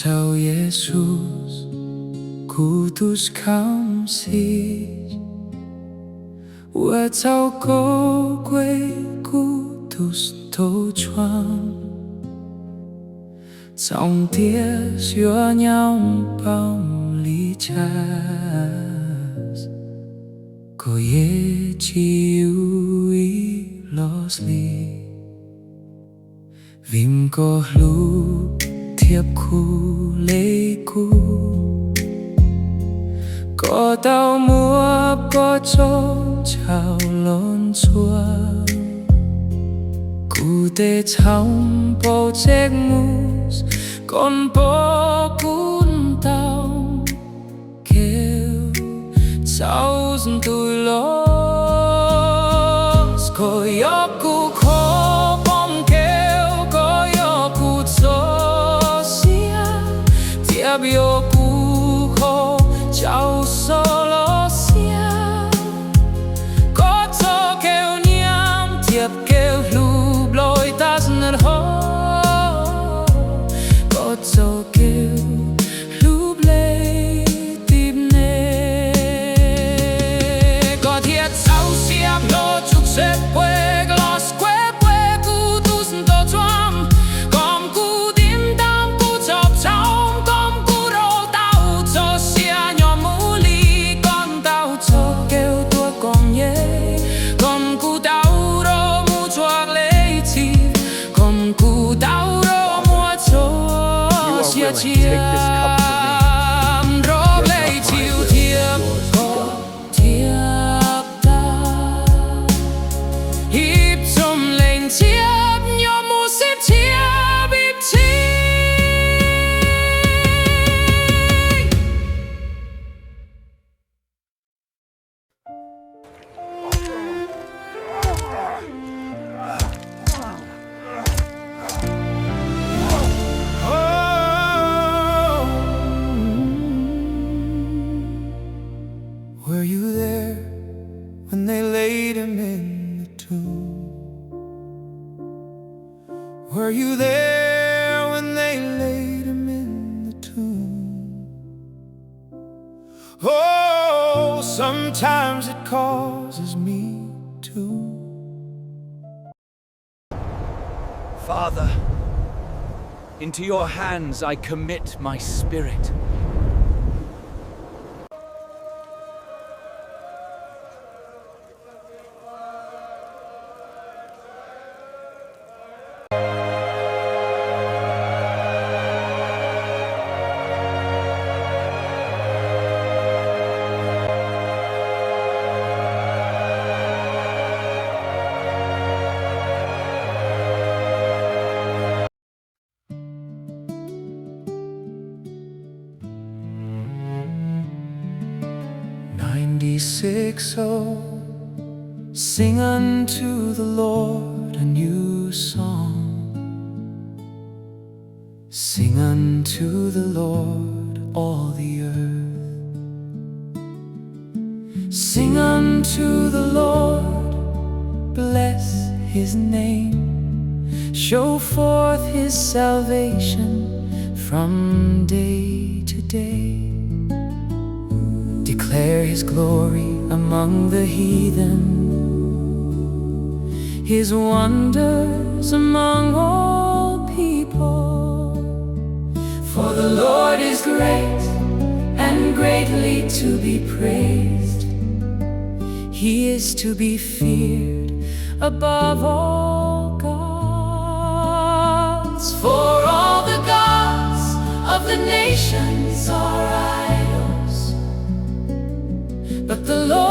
Engkau Yesus, kutus kamsih. Engkau kue kutus Txom, trong tia xưa nhau bao ly chas, có ye chiu i los li, vim có lu thiệp khu lê cu, có tao mua có trông chào lon chua. Cụ tê trong bầu chiếc mousse, con bó cún tao kêu sao dừng tôi los. Có gió cụ khó bóng kêu, có gió cụ gió xia, thiệp gió cụ khó cháu solo xia. Có gió kêu nyem thiệp kêu lù lôi ta dần hô. Có gió kêu lù lê tìm nê. Có thiệt sao xiêm lô chúc xếp quê glos quê quê cụ tu sân tô Txom. Còn cụ tim tam cụ chọc trong, còn cụ rô tao cho xia nhỏ mũ ly. Con tao cho kêu tua con nhé, còn cụ tao rô mũ chuạc lê chi, còn cụ tao rô mua cho xia chia. Rô lê chiu thiệp có thiệp ta, hiệp Txom lên thiệp nhỏ mũ xếp thiệp hiệp chi. Were you there when they laid him in the tomb? Were you there when they laid him in the tomb? Oh, sometimes it causes me to. Father, into your hands I commit my spirit. Oh, sing unto the Lord a new song. Sing unto the Lord all the earth. Sing unto the Lord, bless his name. Show forth his salvation from day to day. Declare his glory among the heathen, his wonders among all people. For the Lord is great and greatly to be praised. He is to be feared above all gods. For all the gods of the nations are idols, but the Lord